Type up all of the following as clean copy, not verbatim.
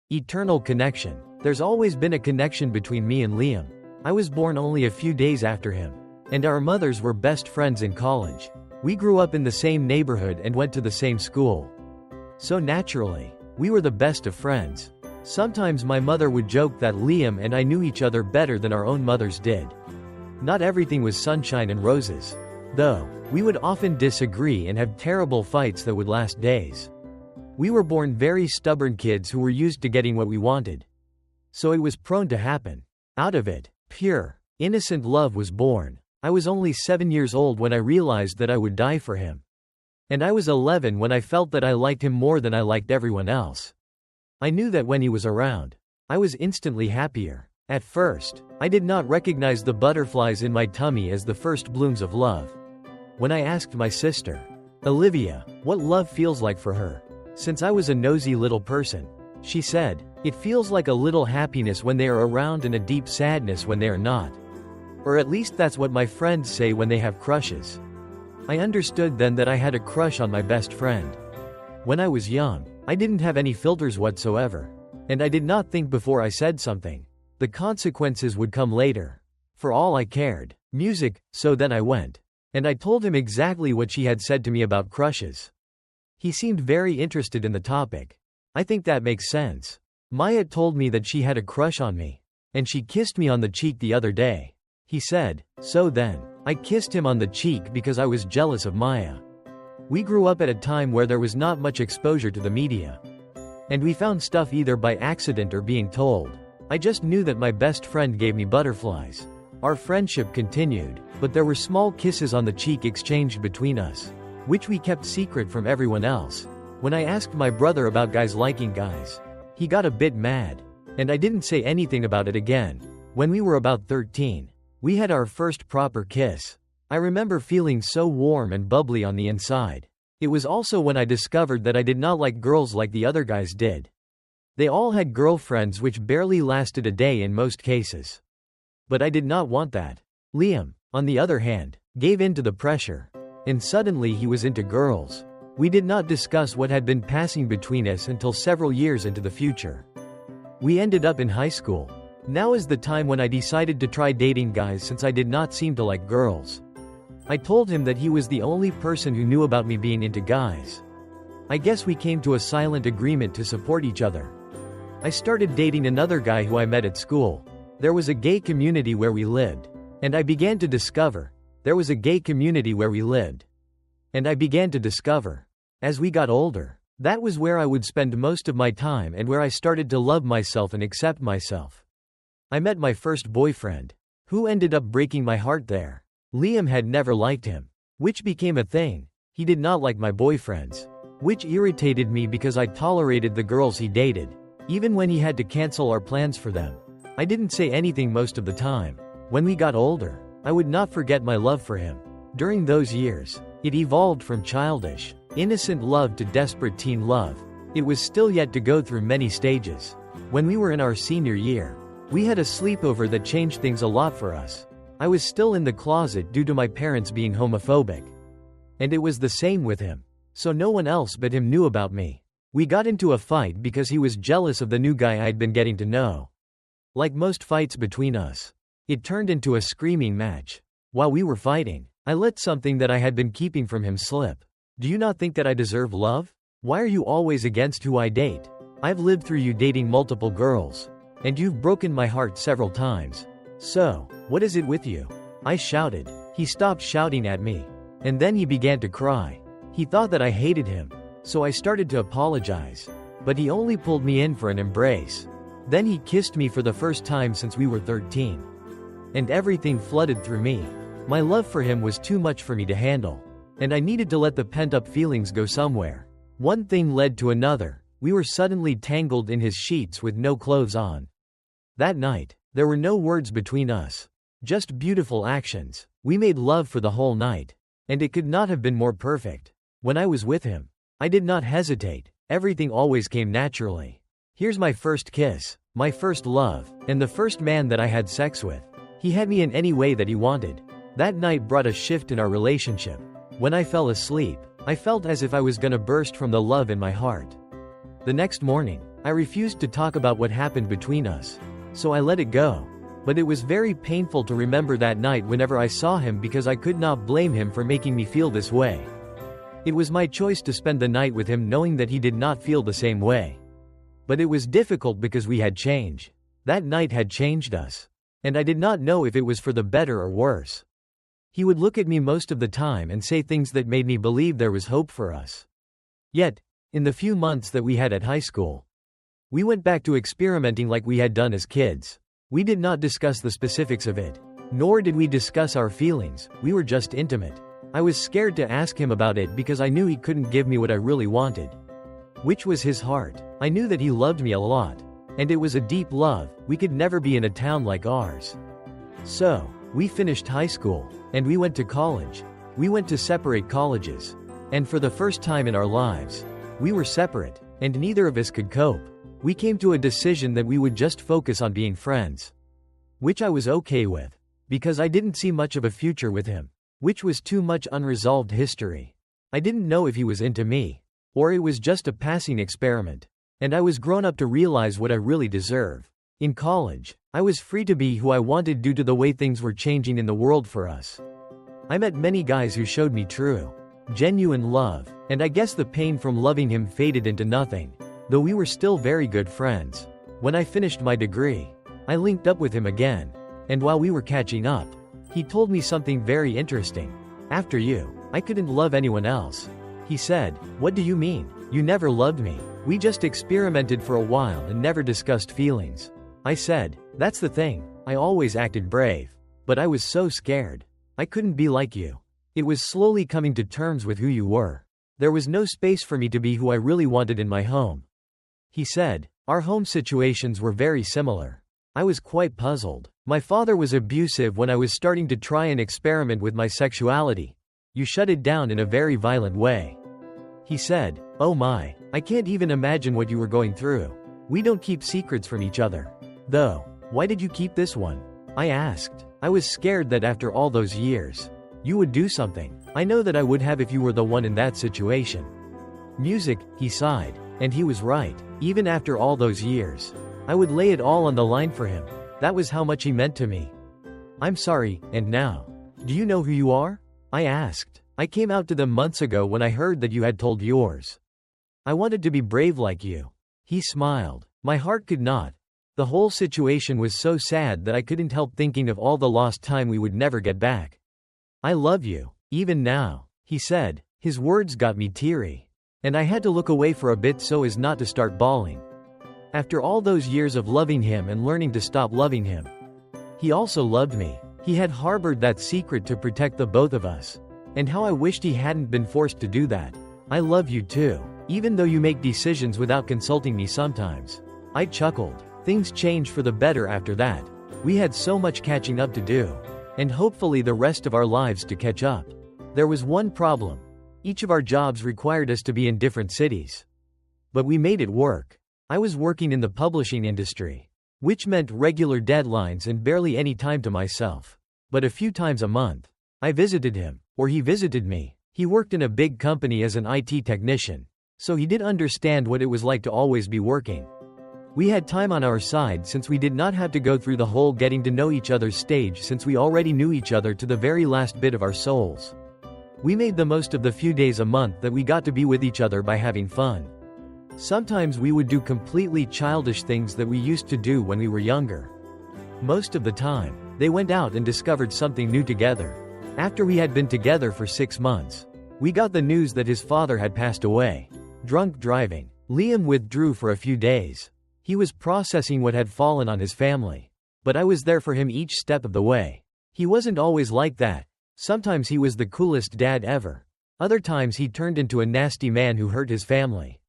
Eternal connection. There's always been a connection between me and Liam. I was born only a few days after him. And our mothers were best friends in college. We grew up in the same neighborhood and went to the same school. So naturally, we were the best of friends. Sometimes my mother would joke that Liam and I knew each other better than our own mothers did. Not everything was sunshine and roses. Though, we would often disagree and have terrible fights that would last days. We were born very stubborn kids who were used to getting what we wanted. So it was prone to happen. Out of it, pure, innocent love was born. I was only 7 years old when I realized that I would die for him. And I was 11 when I felt that I liked him more than I liked everyone else. I knew that when he was around, I was instantly happier. At first, I did not recognize the butterflies in my tummy as the first blooms of love. When I asked my sister, Olivia, what love feels like for her, since I was a nosy little person, she said, it feels like a little happiness when they are around and a deep sadness when they are not. Or at least that's what my friends say when they have crushes. I understood then that I had a crush on my best friend. When I was young, I didn't have any filters whatsoever. And I did not think before I said something. The consequences would come later. For all I cared, music, so then I went. And I told him exactly what she had said to me about crushes. He seemed very interested in the topic. I think that makes sense. Maya told me that she had a crush on me. And she kissed me on the cheek the other day. He said, so then, I kissed him on the cheek because I was jealous of Maya. We grew up at a time where there was not much exposure to the media. And we found stuff either by accident or being told. I just knew that my best friend gave me butterflies. Our friendship continued, but there were small kisses on the cheek exchanged between us, which we kept secret from everyone else. When I asked my brother about guys liking guys, he got a bit mad. And I didn't say anything about it again. When we were about 13, we had our first proper kiss. I remember feeling so warm and bubbly on the inside. It was also when I discovered that I did not like girls like the other guys did. They all had girlfriends which barely lasted a day in most cases. But I did not want that. Liam, on the other hand, gave in to the pressure. And suddenly he was into girls. We did not discuss what had been passing between us until several years into the future. We ended up in high school. Now is the time when I decided to try dating guys since I did not seem to like girls. I told him that he was the only person who knew about me being into guys. I guess we came to a silent agreement to support each other. I started dating another guy who I met at school. There was a gay community where we lived. And I began to discover. As we got older, that was where I would spend most of my time and where I started to love myself and accept myself. I met my first boyfriend, who ended up breaking my heart there. Liam had never liked him, which became a thing. He did not like my boyfriends, which irritated me because I tolerated the girls he dated, even when he had to cancel our plans for them. I didn't say anything most of the time. When we got older, I would not forget my love for him. During those years, it evolved from childish, innocent love to desperate teen love. It was still yet to go through many stages. When we were in our senior year, we had a sleepover that changed things a lot for us. I was still in the closet due to my parents being homophobic. And it was the same with him. So no one else but him knew about me. We got into a fight because he was jealous of the new guy I'd been getting to know. Like most fights between us, it turned into a screaming match. While we were fighting, I let something that I had been keeping from him slip. Do you not think that I deserve love? Why are you always against who I date? I've lived through you dating multiple girls. And you've broken my heart several times. So, what is it with you? I shouted. He stopped shouting at me. And then he began to cry. He thought that I hated him. So I started to apologize. But he only pulled me in for an embrace. Then he kissed me for the first time since we were 13. And everything flooded through me. My love for him was too much for me to handle. And I needed to let the pent-up feelings go somewhere. One thing led to another. We were suddenly tangled in his sheets with no clothes on. That night, there were no words between us. Just beautiful actions. We made love for the whole night. And it could not have been more perfect. When I was with him, I did not hesitate. Everything always came naturally. Here's my first kiss, my first love, and the first man that I had sex with. He had me in any way that he wanted. That night brought a shift in our relationship. When I fell asleep, I felt as if I was gonna burst from the love in my heart. The next morning, I refused to talk about what happened between us. So I let it go. But it was very painful to remember that night whenever I saw him because I could not blame him for making me feel this way. It was my choice to spend the night with him knowing that he did not feel the same way. But it was difficult because we had changed. That night had changed us. And I did not know if it was for the better or worse. He would look at me most of the time and say things that made me believe there was hope for us. Yet, in the few months that we had at high school, we went back to experimenting like we had done as kids. We did not discuss the specifics of it, nor did we discuss our feelings, we were just intimate. I was scared to ask him about it because I knew he couldn't give me what I really wanted, which was his heart. I knew that he loved me a lot, and it was a deep love. We could never be in a town like ours. So, we finished high school, and we went to college. We went to separate colleges. And for the first time in our lives, we were separate, and neither of us could cope. We came to a decision that we would just focus on being friends. Which I was okay with, because I didn't see much of a future with him, which was too much unresolved history. I didn't know if he was into me, or it was just a passing experiment. And I was grown up to realize what I really deserve. In college, I was free to be who I wanted due to the way things were changing in the world for us. I met many guys who showed me true, genuine love, and I guess the pain from loving him faded into nothing. Though we were still very good friends. When I finished my degree, I linked up with him again. And while we were catching up, he told me something very interesting. After you, I couldn't love anyone else. He said, "What do you mean? You never loved me. We just experimented for a while and never discussed feelings." I said, "That's the thing. I always acted brave. But I was so scared. I couldn't be like you." It was slowly coming to terms with who you were. There was no space for me to be who I really wanted in my home. He said, "Our home situations were very similar." I was quite puzzled. My father was abusive when I was starting to try and experiment with my sexuality. You shut it down in a very violent way. He said, "Oh my, I can't even imagine what you were going through. We don't keep secrets from each other. Though, why did you keep this one?" I asked. I was scared that after all those years, you would do something. I know that I would have if you were the one in that situation. Music, he sighed. And he was right. Even after all those years, I would lay it all on the line for him. That was how much he meant to me. "I'm sorry, and now? Do you know who you are?" I asked. "I came out to them months ago when I heard that you had told yours. I wanted to be brave like you." He smiled. My heart could not. The whole situation was so sad that I couldn't help thinking of all the lost time we would never get back. "I love you, even now," he said. His words got me teary. And I had to look away for a bit so as not to start bawling. After all those years of loving him and learning to stop loving him, he also loved me. He had harbored that secret to protect the both of us. And how I wished he hadn't been forced to do that. "I love you too, even though you make decisions without consulting me sometimes." I chuckled. Things changed for the better after that. We had so much catching up to do. And hopefully the rest of our lives to catch up. There was one problem. Each of our jobs required us to be in different cities. But we made it work. I was working in the publishing industry, which meant regular deadlines and barely any time to myself. But a few times a month, I visited him, or he visited me. He worked in a big company as an IT technician, so he did understand what it was like to always be working. We had time on our side since we did not have to go through the whole getting to know each other's stage since we already knew each other to the very last bit of our souls. We made the most of the few days a month that we got to be with each other by having fun. Sometimes we would do completely childish things that we used to do when we were younger. Most of the time, they went out and discovered something new together. After we had been together for 6 months, we got the news that his father had passed away. Drunk driving. Liam withdrew for a few days. He was processing what had fallen on his family. But I was there for him each step of the way. He wasn't always like that. Sometimes he was the coolest dad ever. Other times he turned into a nasty man who hurt his family.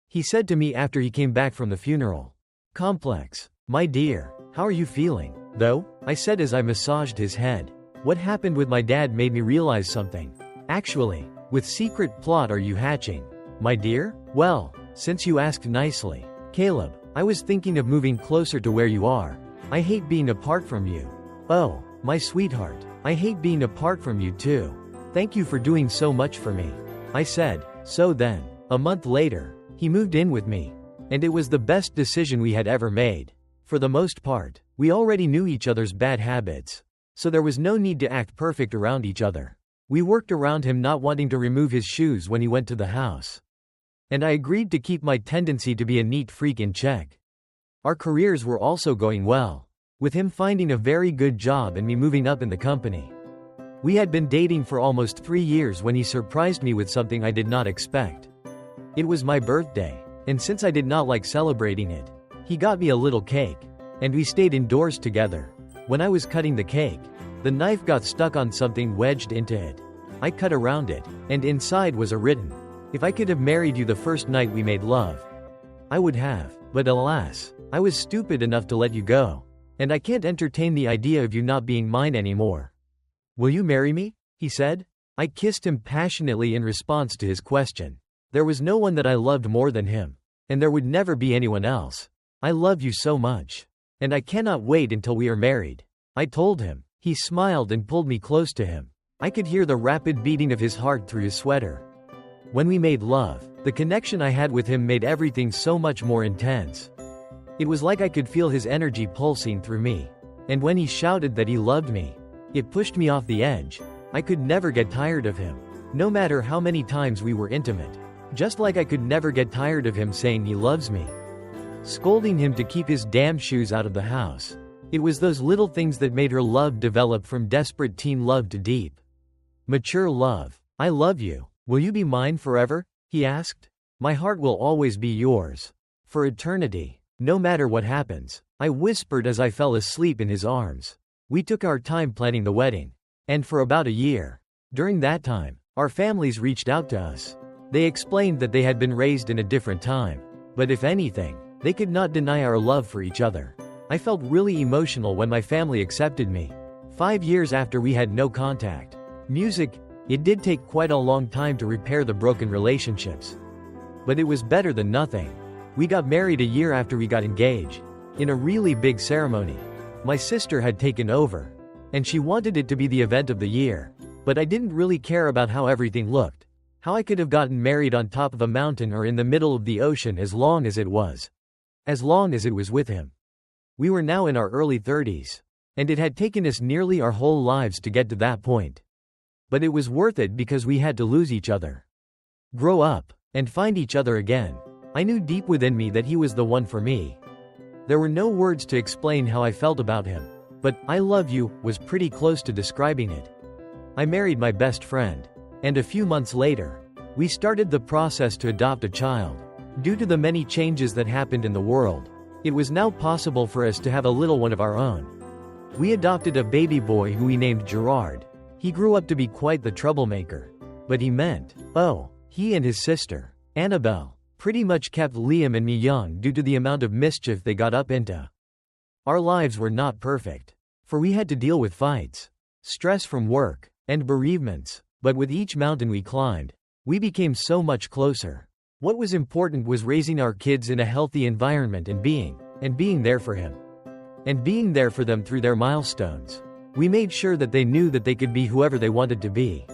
He said to me after he came back from the funeral, "Complex. My dear, how are you feeling, though?" I said as I massaged his head. "What happened with my dad made me realize something. Actually, with secret plot are you hatching, my dear? Well, since you asked nicely, Caleb, I was thinking of moving closer to where you are. I hate being apart from you. Oh, my sweetheart. I hate being apart from you too. Thank you for doing so much for me," I said. So then, a month later, he moved in with me. And it was the best decision we had ever made. For the most part, we already knew each other's bad habits, so there was no need to act perfect around each other. We worked around him not wanting to remove his shoes when he went to the house. And I agreed to keep my tendency to be a neat freak in check. Our careers were also going well, with him finding a very good job and me moving up in the company. We had been dating for almost 3 years when he surprised me with something I did not expect. It was my birthday, and since I did not like celebrating it, he got me a little cake, and we stayed indoors together. When I was cutting the cake, the knife got stuck on something wedged into it. I cut around it, and inside was a written, "If I could have married you the first night we made love, I would have, but alas, I was stupid enough to let you go, and I can't entertain the idea of you not being mine anymore. Will you marry me?" he said. I kissed him passionately in response to his question. There was no one that I loved more than him, and there would never be anyone else. I love you so much, and I cannot wait until we are married, I told him. He smiled and pulled me close to him. I could hear the rapid beating of his heart through his sweater. When we made love, the connection I had with him made everything so much more intense. It was like I could feel his energy pulsing through me. And when he shouted that he loved me, it pushed me off the edge. I could never get tired of him, no matter how many times we were intimate. Just like I could never get tired of him saying he loves me. Scolding him to keep his damn shoes out of the house. It was those little things that made her love develop from desperate teen love to deep, mature love. "I love you. Will you be mine forever?" he asked. "My heart will always be yours. For eternity. No matter what happens," I whispered as I fell asleep in his arms. We took our time planning the wedding. And for about a year. During that time, our families reached out to us. They explained that they had been raised in a different time. But if anything, they could not deny our love for each other. I felt really emotional when my family accepted me. 5 years after we had no contact. Music, it did take quite a long time to repair the broken relationships. But it was better than nothing. We got married a year after we got engaged. In a really big ceremony. My sister had taken over. And she wanted it to be the event of the year. But I didn't really care about how everything looked. How I could have gotten married on top of a mountain or in the middle of the ocean as long as it was. As long as it was with him. We were now in our early 30s. And it had taken us nearly our whole lives to get to that point. But it was worth it because we had to lose each other. Grow up, and find each other again. I knew deep within me that he was the one for me. There were no words to explain how I felt about him. But, "I love you," was pretty close to describing it. I married my best friend. And a few months later, we started the process to adopt a child. Due to the many changes that happened in the world, it was now possible for us to have a little one of our own. We adopted a baby boy who we named Gerard. He grew up to be quite the troublemaker. But he and his sister, Annabelle, pretty much kept Liam and me young due to the amount of mischief they got up into. Our lives were not perfect. For we had to deal with fights, stress from work, and bereavements. But with each mountain we climbed, we became so much closer. What was important was raising our kids in a healthy environment and being there for him. And being there for them through their milestones. We made sure that they knew that they could be whoever they wanted to be.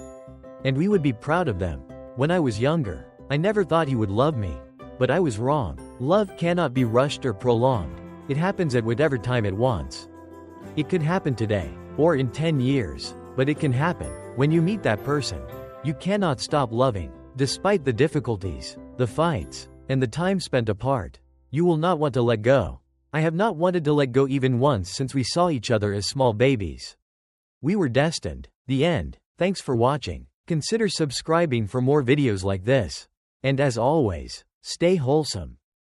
And we would be proud of them. When I was younger, I never thought he would love me. But I was wrong. Love cannot be rushed or prolonged. It happens at whatever time it wants. It could happen today, or in 10 years, but it can happen when you meet that person. You cannot stop loving, despite the difficulties, the fights, and the time spent apart. You will not want to let go. I have not wanted to let go even once since we saw each other as small babies. We were destined. The end. Thanks for watching. Consider subscribing for more videos like this. And as always, stay wholesome.